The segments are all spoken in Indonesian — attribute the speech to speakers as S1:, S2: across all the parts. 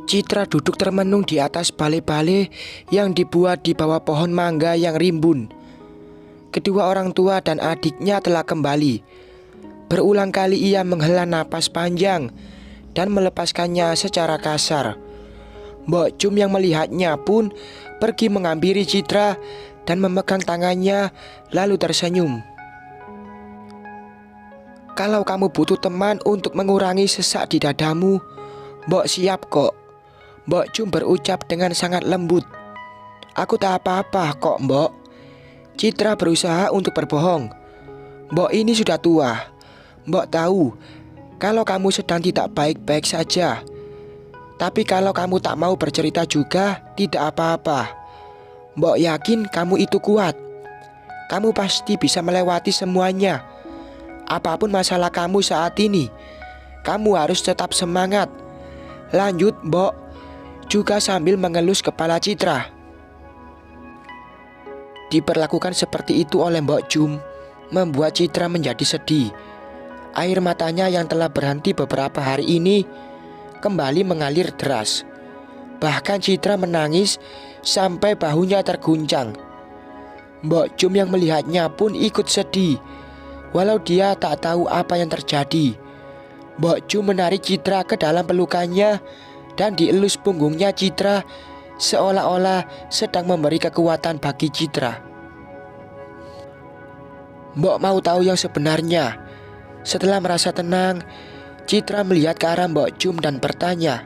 S1: Citra duduk termenung di atas bale-bale yang dibuat di bawah pohon mangga yang rimbun. Kedua orang tua dan adiknya telah kembali. Berulang kali ia menghela napas panjang dan melepaskannya secara kasar. Mbok Jum yang melihatnya pun pergi menghampiri Citra dan memegang tangannya lalu tersenyum. "Kalau kamu butuh teman untuk mengurangi sesak di dadamu, Mbok siap kok," Mbok Jum berucap dengan sangat lembut. "Aku tak apa-apa kok, Mbok." Citra berusaha untuk berbohong. "Mbok ini sudah tua. Mbok tahu kalau kamu sedang tidak baik-baik saja. Tapi kalau kamu tak mau bercerita juga, tidak apa-apa. Mbok yakin kamu itu kuat. Kamu pasti bisa melewati semuanya. Apapun masalah kamu saat ini, kamu harus tetap semangat. Lanjut, Mbok," juga sambil mengelus kepala Citra. Diperlakukan seperti itu oleh Mbok Jum membuat Citra menjadi sedih. Air matanya yang telah berhenti beberapa hari ini kembali mengalir deras. Bahkan Citra menangis sampai bahunya terguncang. Mbok Jum yang melihatnya pun ikut sedih, walau dia tak tahu apa yang terjadi. Mbok Jum menarik Citra ke dalam pelukannya dan dielus punggungnya Citra seolah-olah sedang memberi kekuatan bagi Citra. "Mbok mau tahu yang sebenarnya?" Setelah merasa tenang, Citra melihat ke arah Mbok Jum dan bertanya,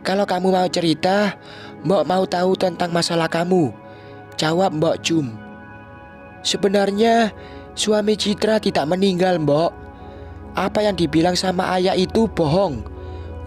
S1: "Kalau kamu mau cerita, Mbok mau tahu tentang masalah kamu," jawab Mbok Jum. "Sebenarnya suami Citra tidak meninggal, Mbok. Apa yang dibilang sama ayah itu bohong,"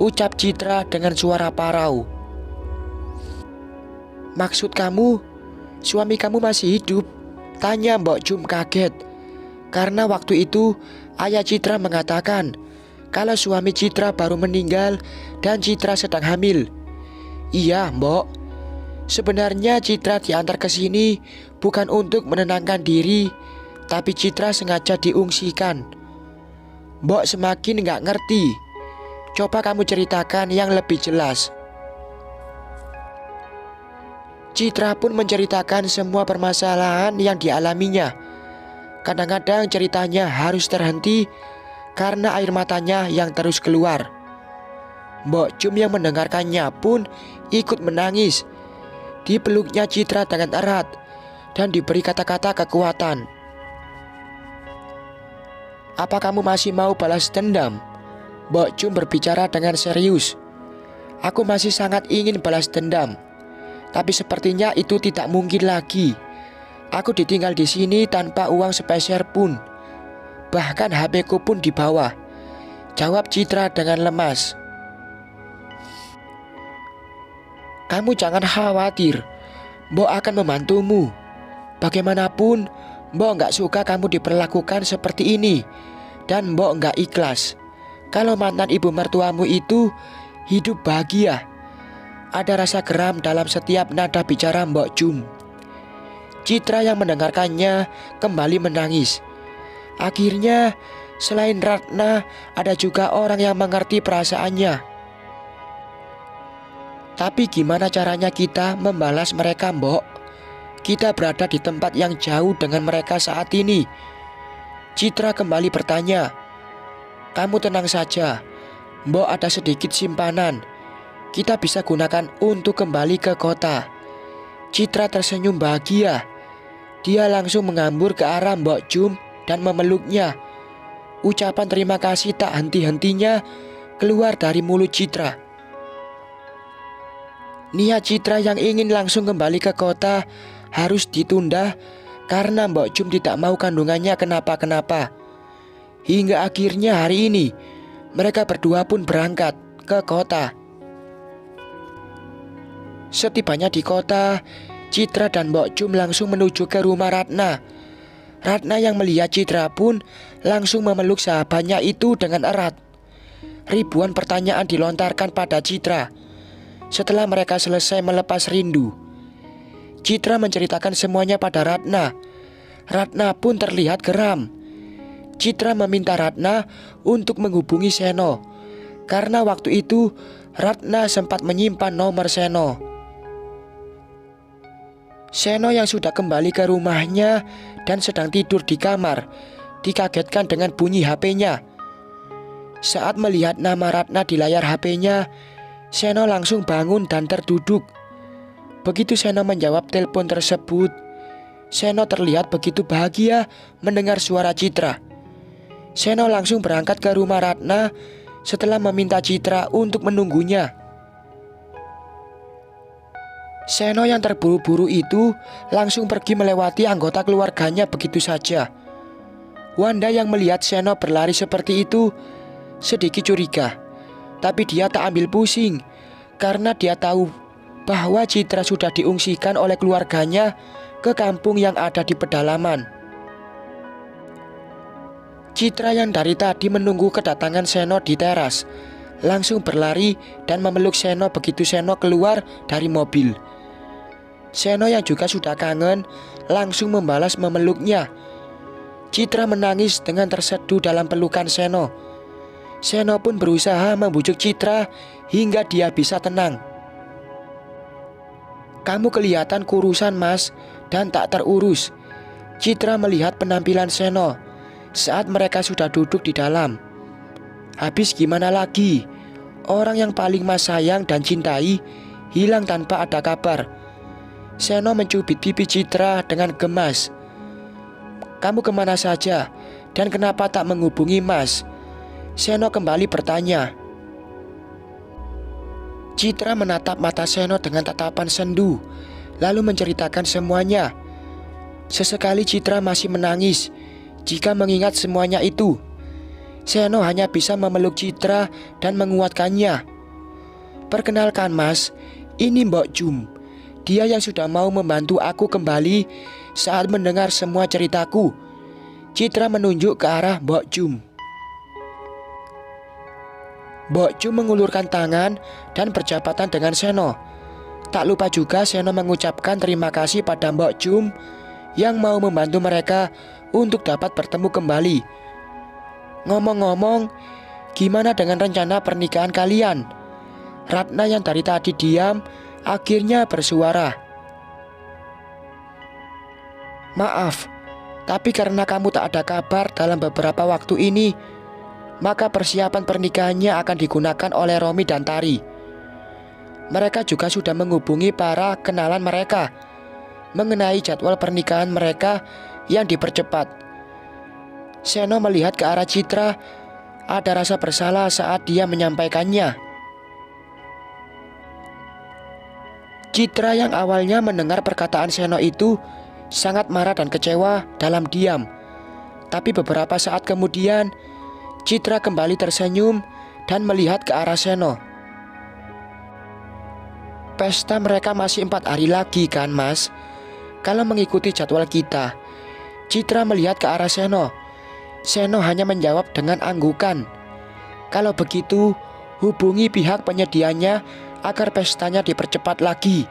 S1: ucap Citra dengan suara parau. "Maksud kamu, suami kamu masih hidup?" tanya Mbok Jum kaget. Karena waktu itu ayah Citra mengatakan kalau suami Citra baru meninggal dan Citra sedang hamil. "Iya, Mbok. Sebenarnya Citra diantar ke sini bukan untuk menenangkan diri, tapi Citra sengaja diungsikan." Mbok semakin gak ngerti. "Coba kamu ceritakan yang lebih jelas." Citra pun menceritakan semua permasalahan yang dialaminya. Kadang-kadang ceritanya harus terhenti karena air matanya yang terus keluar. Mbok Jum yang mendengarkannya pun ikut menangis. Dipeluknya Citra dengan erat dan diberi kata-kata kekuatan. "Apa kamu masih mau balas dendam?" Mbok Jum berbicara dengan serius. "Aku masih sangat ingin balas dendam, tapi sepertinya itu tidak mungkin lagi. Aku ditinggal di sini tanpa uang sepeser pun. Bahkan HP-ku pun dibawa," jawab Citra dengan lemas. "Kamu jangan khawatir, Mbok akan membantumu. Bagaimanapun, Mbok gak suka kamu diperlakukan seperti ini. Dan Mbok gak ikhlas kalau mantan ibu mertuamu itu hidup bahagia." Ada rasa geram dalam setiap nada bicara Mbok Jum. Citra yang mendengarkannya kembali menangis. Akhirnya, selain Ratna, ada juga orang yang mengerti perasaannya. "Tapi gimana caranya kita membalas mereka, Mbok? Kita berada di tempat yang jauh dengan mereka saat ini." Citra kembali bertanya. "Kamu tenang saja, Mbok ada sedikit simpanan. Kita bisa gunakan untuk kembali ke kota." Citra tersenyum bahagia. Dia langsung menghambur ke arah Mbok Jum dan memeluknya. Ucapan terima kasih tak henti-hentinya keluar dari mulut Citra. Niat Citra yang ingin langsung kembali ke kota harus ditunda karena Mbok Jum tidak mau kandungannya kenapa-kenapa. Hingga akhirnya hari ini mereka berdua pun berangkat ke kota. Setibanya di kota, Citra dan Mbok Jum langsung menuju ke rumah Ratna. Ratna yang melihat Citra pun langsung memeluk sahabatnya itu dengan erat. Ribuan pertanyaan dilontarkan pada Citra. Setelah mereka selesai melepas rindu, Citra menceritakan semuanya pada Ratna. Ratna pun terlihat geram. Citra meminta Ratna untuk menghubungi Seno, karena waktu itu Ratna sempat menyimpan nomor Seno. Seno yang sudah kembali ke rumahnya dan sedang tidur di kamar dikagetkan dengan bunyi HP-nya. Saat melihat nama Ratna di layar HP-nya, Seno langsung bangun dan terduduk. Begitu Seno menjawab telepon tersebut, Seno terlihat begitu bahagia mendengar suara Citra. Seno langsung berangkat ke rumah Ratna setelah meminta Citra untuk menunggunya. Seno yang terburu-buru itu langsung pergi melewati anggota keluarganya begitu saja. Wanda yang melihat Seno berlari seperti itu sedikit curiga, tapi dia tak ambil pusing karena dia tahu bahwa Citra sudah diungsikan oleh keluarganya ke kampung yang ada di pedalaman. Citra yang dari tadi menunggu kedatangan Seno di teras langsung berlari dan memeluk Seno begitu Seno keluar dari mobil. Seno yang juga sudah kangen langsung membalas memeluknya. Citra menangis dengan terseduh dalam pelukan Seno. Seno pun berusaha membujuk Citra hingga dia bisa tenang. "Kamu kelihatan kurusan, Mas, dan tak terurus." Citra melihat penampilan Seno saat mereka sudah duduk di dalam. "Habis gimana lagi? Orang yang paling Mas sayang dan cintai hilang tanpa ada kabar." Seno mencubit pipi Citra dengan gemas. "Kamu kemana saja dan kenapa tak menghubungi Mas?" Seno kembali bertanya. Citra menatap mata Seno dengan tatapan sendu, lalu menceritakan semuanya. Sesekali Citra masih menangis jika mengingat semuanya itu. Seno hanya bisa memeluk Citra dan menguatkannya. "Perkenalkan Mas, ini Mbok Jum. Dia yang sudah mau membantu aku kembali saat mendengar semua ceritaku." Citra menunjuk ke arah Mbok Jum. Mbok Jum mengulurkan tangan dan berjabatan dengan Seno. Tak lupa juga Seno mengucapkan terima kasih pada Mbok Jum yang mau membantu mereka untuk dapat bertemu kembali. "Ngomong-ngomong, gimana dengan rencana pernikahan kalian?" Ratna yang dari tadi diam akhirnya bersuara. "Maaf, tapi karena kamu tak ada kabar dalam beberapa waktu ini, maka persiapan pernikahannya akan digunakan oleh Romi dan Tari. Mereka juga sudah menghubungi para kenalan mereka mengenai jadwal pernikahan mereka yang dipercepat." Seno melihat ke arah Citra, ada rasa bersalah saat dia menyampaikannya. Citra yang awalnya mendengar perkataan Seno itu sangat marah dan kecewa dalam diam. Tapi beberapa saat kemudian Citra kembali tersenyum dan melihat ke arah Seno. "Pesta mereka masih 4 hari lagi kan Mas? Kalau mengikuti jadwal kita." Citra melihat ke arah Seno. Seno hanya menjawab dengan anggukan. "Kalau begitu, hubungi pihak penyedianya agar pestanya dipercepat lagi.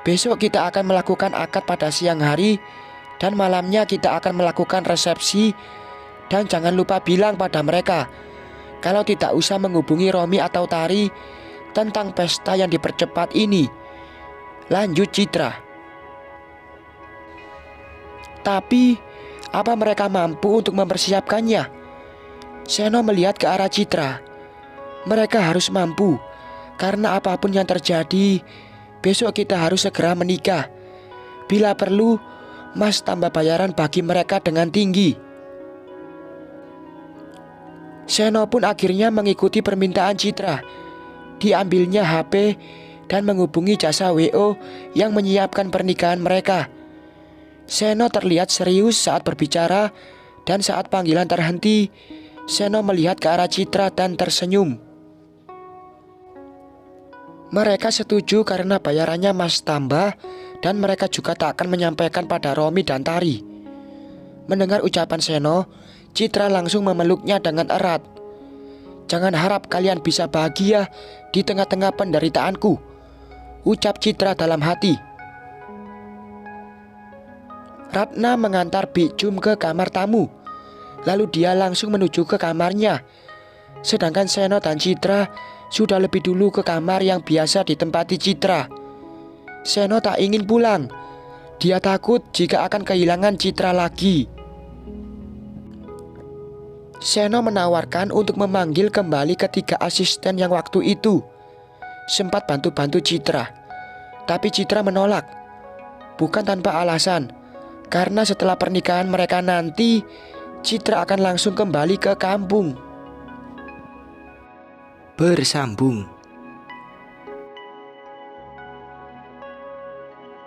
S1: Besok kita akan melakukan akad pada siang hari dan malamnya kita akan melakukan resepsi. Dan jangan lupa bilang pada mereka kalau tidak usah menghubungi Romi atau Tari tentang pesta yang dipercepat ini," lanjut Citra. "Tapi apa mereka mampu untuk mempersiapkannya?" Seno melihat ke arah Citra. "Mereka harus mampu, karena apapun yang terjadi, besok kita harus segera menikah. Bila perlu, Mas tambah bayaran bagi mereka dengan tinggi." Seno pun akhirnya mengikuti permintaan Citra. Diambilnya HP dan menghubungi jasa WO yang menyiapkan pernikahan mereka. Seno terlihat serius saat berbicara dan saat panggilan terhenti, Seno melihat ke arah Citra dan tersenyum. Mereka setuju karena bayarannya Mas tambah dan mereka juga tak akan menyampaikan pada Romi dan Tari. Mendengar ucapan Seno, Citra langsung memeluknya dengan erat. "Jangan harap kalian bisa bahagia di tengah-tengah penderitaanku," ucap Citra dalam hati. Ratna mengantar Bik Jum ke kamar tamu. Lalu dia langsung menuju ke kamarnya. Sedangkan Seno dan Citra sudah lebih dulu ke kamar yang biasa ditempati Citra. Seno tak ingin pulang. Dia takut jika akan kehilangan Citra lagi. Seno menawarkan untuk memanggil kembali ketiga asisten yang waktu itu sempat bantu-bantu Citra. Tapi Citra menolak. Bukan tanpa alasan, karena setelah pernikahan mereka nanti, Citra akan langsung kembali ke kampung. Bersambung.